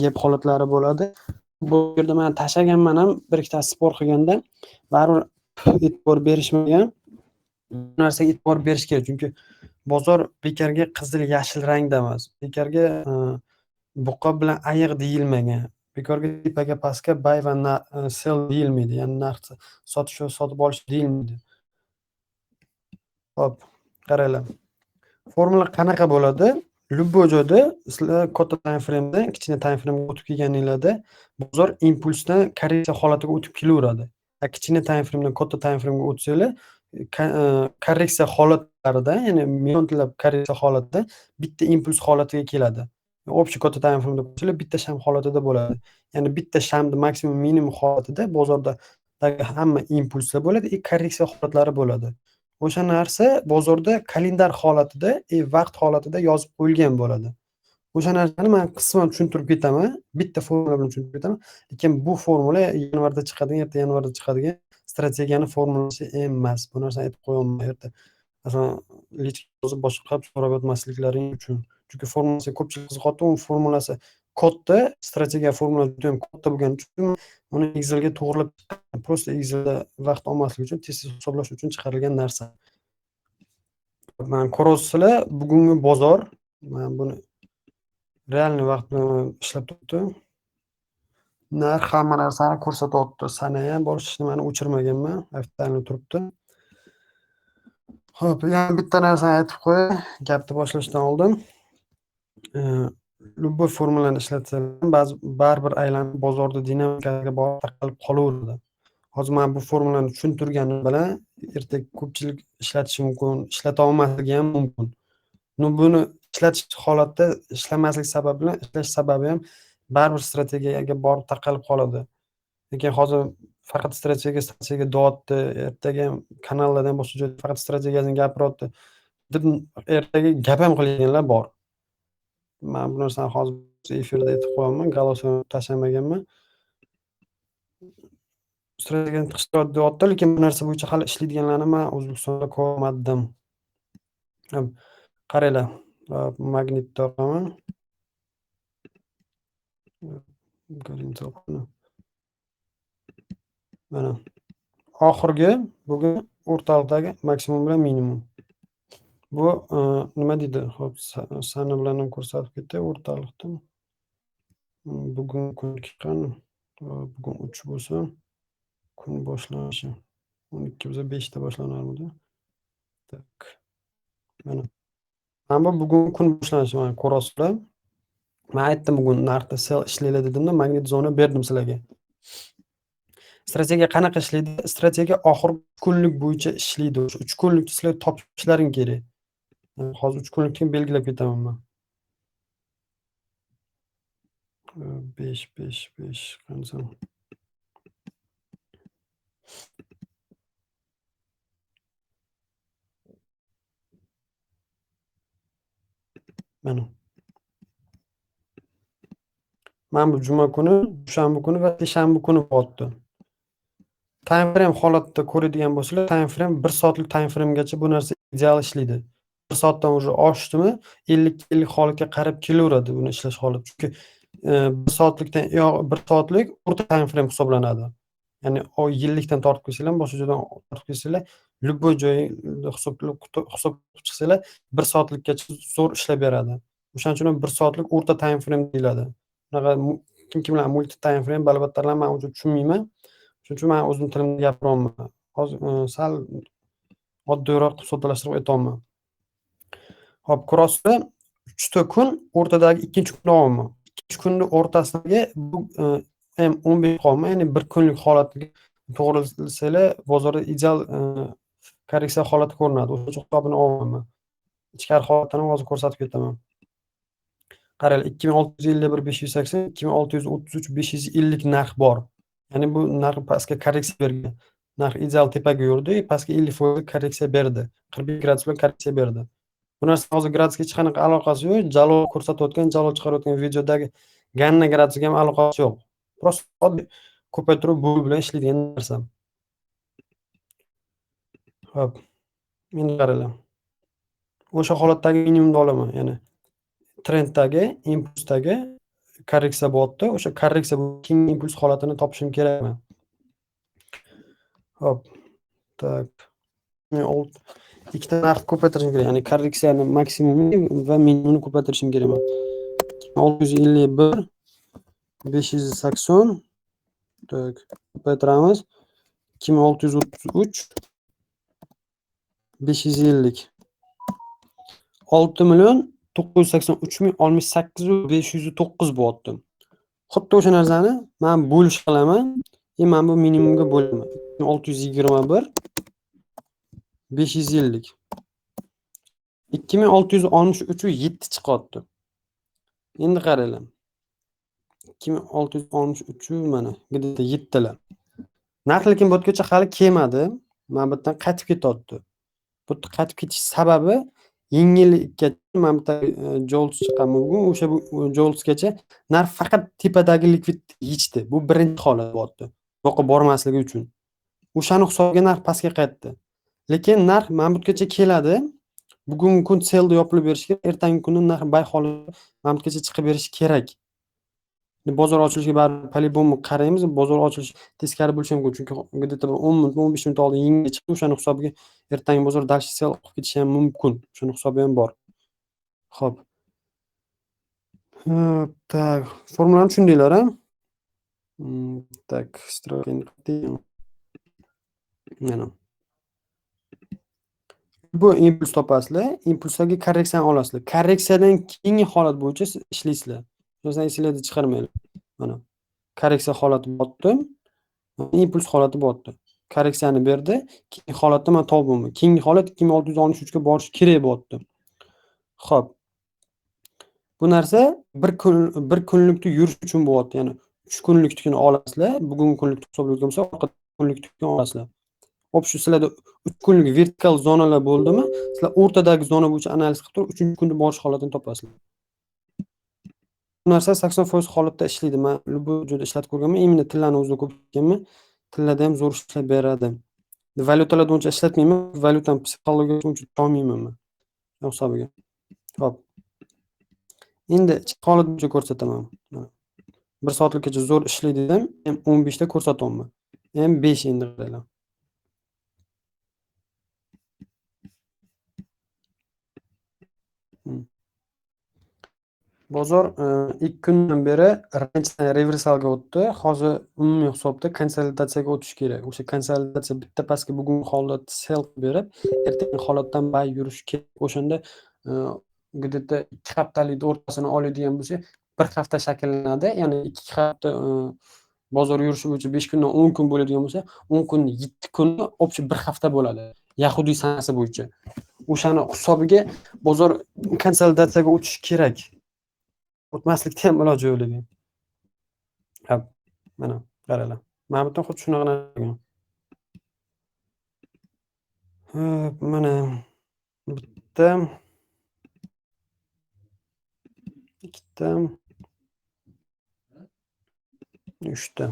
gap holatlari bo'ladi. Bu yerda men tashlaganman ham bir ikkitasi spor qilganda baribir e'tibor berishmagan. Bu narsaga e'tibor berish kerak, chunki bozor bekorga qizil yashil rangda emas. Bekorga buqa bilan ayiq deyilmagan. Bekorga tepaga pastga buy va sell deyilmaydi. Ya'ni narxni sotish va sotib olish deyilmaydi. Hop, qaranglar. Formula qanaqa bo'ladi? Любой joyda sizlar katta time framedan kichkina time framega o'tib kelganinglarda bozor impulsdan korreksiya holatiga o'tib kelaveradi. Kichkina time framedan katta time framega o'tsanglar, korreksiya holatlarida, ya'ni millionlab korreksiya holatida bitta impuls holatiga keladi. Общий katta time frameda bo'lsa, bitta sham holatida bo'ladi. Ya'ni bitta shamni maksimum minimum holatida bozordagi hamma impulslar bo'ladi, korreksiya holatlari bo'ladi. O'sha narsa bozorda kalendar holatida, vaqt holatida yozib qo'yilgan bo'ladi. O'sha narsani men qisman tushuntirib ketaman, bitta formula bilan tushuntirib ketaman. Lekin bu formula yanvarda chiqadigan, erta yanvarda chiqadigan strategiyani formulasi emas. Bu narsani aytib qo'yaman erta. Masalan, lichka yozib boshqa so'rab o'tmasliklaring uchun. Chunki formulasiga ko'pchilik qiziqadi, u formulasi kodda, strategiya formulasi juda ham katta bo'lgani uchun uni Excelga to'g'rilab просто Excelda vaqt olmaslik uchun, tez-tez hisoblash uchun chiqarilgan narsa. Mana ko'rasizlar, bugungi bozor, mana buni realniy vaqt bilan ishlab turibdi. Narx hamma narsani ko'rsatyapti. Sana ham bosh hech nimani o'chirmaganman, ofitsialni turibdi. Xo'p, yana bitta narsani aytib qo'yay, gapni boshlashdan oldin. Любой formulani ishlatsalar baribir aylanib bozorda dinamikaga borib taqalib qolaveradi. Hozir men bu formulani tushuntirganim bilan ertaga ko'pchilik ishlatishi mumkin, ishlata olmasligi ham mumkin. Buni ishlatish holatda ishlamaslik sababi bilan ishlash sababi ham baribir strategiyaga borib taqalib qoladi. Lekin hozir faqat strategiya deyapti, ertaga ham kanallarda ham boshqa joyda faqat strategiyasini gapiryapti deb ertaga gap ham qilganlar bor. Men bu narsani hozir efirda aytib qo'yaman, galosini tashlamaganman. Strategiyani tiqishtirib deyapti, lekin bu narsa bo'yicha hali ishlaydiganlarni men O'zbekistonda ko'rmadim. Qaranglar, magnitni olaman. Mana oxirgi bugun o'rtaliqdagi maksimum bilan minimum. Bu nima deydi? Xo'p, sana bilan ham ko'rsatib ketdi o'rtaliqda. Bugun kunki qani? Bugun 3 bo'lsa, kun boshlanishi 12 bo'lsa 5 da boshlanarmidi? Tak. Mana. Mana bu bugun kun boshlanishi, mana ko'rasizlar. Men aytdim bugun narxda sell ishlaylar dedimda, magnit zona berdim sizlarga. Strategiya qanaqa ishlaydi? Strategiya oxirgi kunlik bo'yicha ishlaydi. O'sha 3 kunlikni sizlar topishlaring kerak. Hozir 3 kunlikni belgilab ketaman men. 5 qancha? Mana. Mana bu juma kuni, dushanba kuni va seshanba kuni botdi. Time frame holatda ko'radigan bo'lsalar, time frame 1 soatlik time framegacha bu narsa ideal ishlaydi. 1 soatdan уже oshdimi, 50 holatga qarab kelaveradi buni ishlash holati. Chunki 1 soatlikdan 1 soatlik o'rta time frame hisoblanadi. Ya'ni o yillikdan tortib kelsanglar, boshqa joydan tortib kelsanglar, любой joyda hisob chiqsanglar 1 soatlikgacha zo'r ishlab beradi. O'shaning uchun 1 soatlik o'rta time frame deyiladi. Bunaqa kimlar multi time frame albattalar men uncha tushunmayman. Shuning uchun men o'zim tilimda gapiryapman. Hozir sal oddiyroq soddalashtirib aytyapman. Hop, ko'rasizlar, 3 ta kun o'rtadagi 2-kun davomida. 2 kunning o'rtasidagi bu ham 15 qolma, ya'ni 1 kunlik holatga to'g'rilasanglar, bozorda ideal korreksiya holati ko'rinadi. O'sha hisobini olaman. Ichkari holatini hozir ko'rsatib ketaman. Qaranglar, 2651 580, 2633 550 narx bor. Ya'ni bu narx pastga korreksiya bergan. Narx ideal tepaga yurdi, pastga 50% korreksiya berdi. 45 gradus bilan korreksiya berdi. Bu narsa hozir gradusga hech qanaqa aloqasi yo'q. Jalol ko'rsatayotgan, Jalol chiqarayotgan videodagi ganna gradusga ham aloqasi yo'q. Prosta oddiy ko'paytirib bu bilan ishlaydigan narsa. Xo'p. Endi qaranglar. O'sha holatdagi minimumni olaman, ya'ni trenddagi, impulsdagi korreksiya bo'lyapti. O'sha korreksiya keyingi impuls holatini topishim kerakman. Hop. Tak. Ikkita narx ko'paytirishim kerak. Ya'ni korreksiyani maksimumini va minimumini ko'paytirishim kerakman. 651 580 tak ko'paytiramiz. 2633 550 6,983,068,509 bo'lyapti. Xuddi o'sha narsani men bo'lish qilaman. Men bu minimumga bo'laman. 621 550 2663 chiqyapti. Endi qaranglar. 2663 mana bu yerda 7 talar. Narx lekin bu yergacha hali kelmadi. Men bu yerdan qaytib ketyapti. Bu yerda qaytib ketish sababi yengillikka men bu Jols chiqqan bugun o'sha Jolsgacha narx faqat tepadagi likvid yechdi. Bu birinchi holat bo'lyapti. Bu yoqqa bormasligi uchun. O'shani hisobiga narx pastga qaytdi. Lekin narx men bu yergacha keladi. Bugungi kun selda yopilib berishi kerak, ertangi kunda narx bay holida men bu yergacha chiqib berishi kerak. Bozor ochilishiga baribir по-любому qaraymiz. Bozor ochilishi teskari bo'lishi mumkin, chunki где-то 10 minut, 15 minut oldin yengil chiqdi. O'shani hisobiga ertangi bozor dальше sell qilib ketishi ham mumkin. Shuni hisobi ham bor. Xo'p. Tak, formulani tushundinglar, a? Tak, stroking mana. Bu impuls topasizlar, impulsdagi korreksiyani olasizlar. Korreksiyadan keyingi holat bo'yicha siz ishlaysizlar. O'zingizdan esingizda chiqarmanglar. Mana. Korreksiya holati bo'tdi. Impuls holati bo'tdi. Korreksiyani berdi. Keyingi holatda men topolmayman. Keyingi holat 2663 ga borish kerak bo'tdi. Xo'p. Bu narsa bir kunlikda yurish uchun bo'lyapti. Ya'ni 3 kunlikni olasizlar. Bugungi kunlikni hisoblayotgan bo'lsa, orqa kunlikni olasizlar. Hop shu sizlarda 3 kunlik vertikal zonalar bo'ldimi? Sizlar o'rtadagi zona bo'yicha analiz qilib turib 3-kunda borish holatini topasizlar. Bu narsa 80% holatda ishlaydi. Men bu joyda ishlatib ko'rganman. Imенно tillarni o'zida ko'p ishlatganman. Tillarda ham zo'r ishlab beradi. Valyutalarda uncha ishlatmayman. Valyutani psixologiyasiga uncha tushunmayman men. Hisobiga. Hop. Endi ichki holat bo'yicha ko'rsataman. 1 soatlikgacha zo'r ishlaydi dedim. Men 15 da ko'rsatyapman. Ham 5 endi qaranglar. Bozor 2 kundan beri rangedan reversalga o'tdi. Hozir umumiy hisobda konsolidatsiyaga o'tish kerak. O'sha konsolidatsiya bitta pastga bugungi holatda sell berib, ertangi holatdan bay yurish kerak. O'shanda где-то 2 haftalik o'rtasini oladigan bo'lsa, 1 hafta shakllanadi. Ya'ni 2 hafta bozor yurishi bo'yicha 5 kundan 10 kun bo'ladigan bo'lsa, 10 kunni 7 kunni общий 1 hafta bo'ladi. Yahudiy sanasi bo'yicha. O'shani hisobiga bozor konsolidatsiyaga o'tish kerak. O'tmaslikda ham iloji yo'q lekin. Hop, mana qaranglar. Mana bu yerda xuddi shunaqa narsa. Hop, mana bitta, ikkita, 3 ta.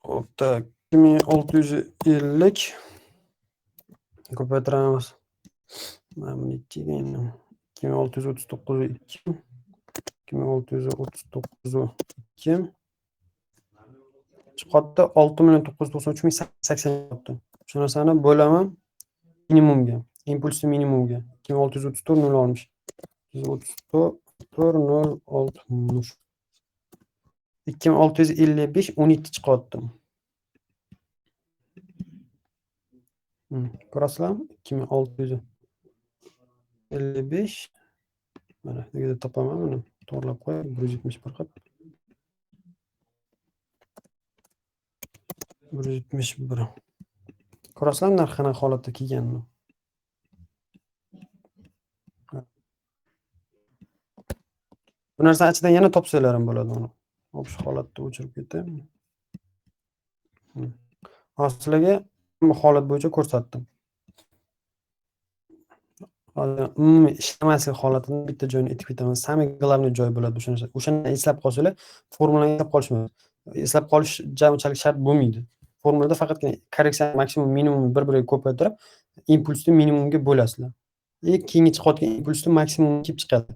Hop, tak. 2650 ko'paytiramiz. Mana buni 2 ga endi 2639 2 2639 2 chiqyapti 6,993,080 chiqyapti. Shu narsani bo'laman minimumga, impulsni minimumga 2634 0 olmush. 34 0 olmush. 2655 12 chiqyapti. Ko'rasizlarmi? 2655 mana yerda topaman buni. To'g'rilab qo'y, 171 qilib. 171. Ko'rasizlarmi narx qanaqa holatda kelganini? Bu narsani ichidan yana topsanglar ham bo'ladi uni. Hop shu holatda o'chirib ketdim. Hozir sizlarga bu holat bo'yicha ko'rsatdim. Hozir umumiy ishlamaslik holatini bitta joyini aytib ketaman. Samый главный joy bo'ladi o'sha narsa. O'shani eslab qolsanglar, formulani eslab qolishmaydi. Eslab qolish unchalik shart bo'lmaydi. Formulada faqatgina korreksiya maksimum minimum bir-biriga ko'paytirib, impulsni minimumga bo'lasizlar. Keyingi chiqayotgan impulsni maksimumga kelib chiqadi.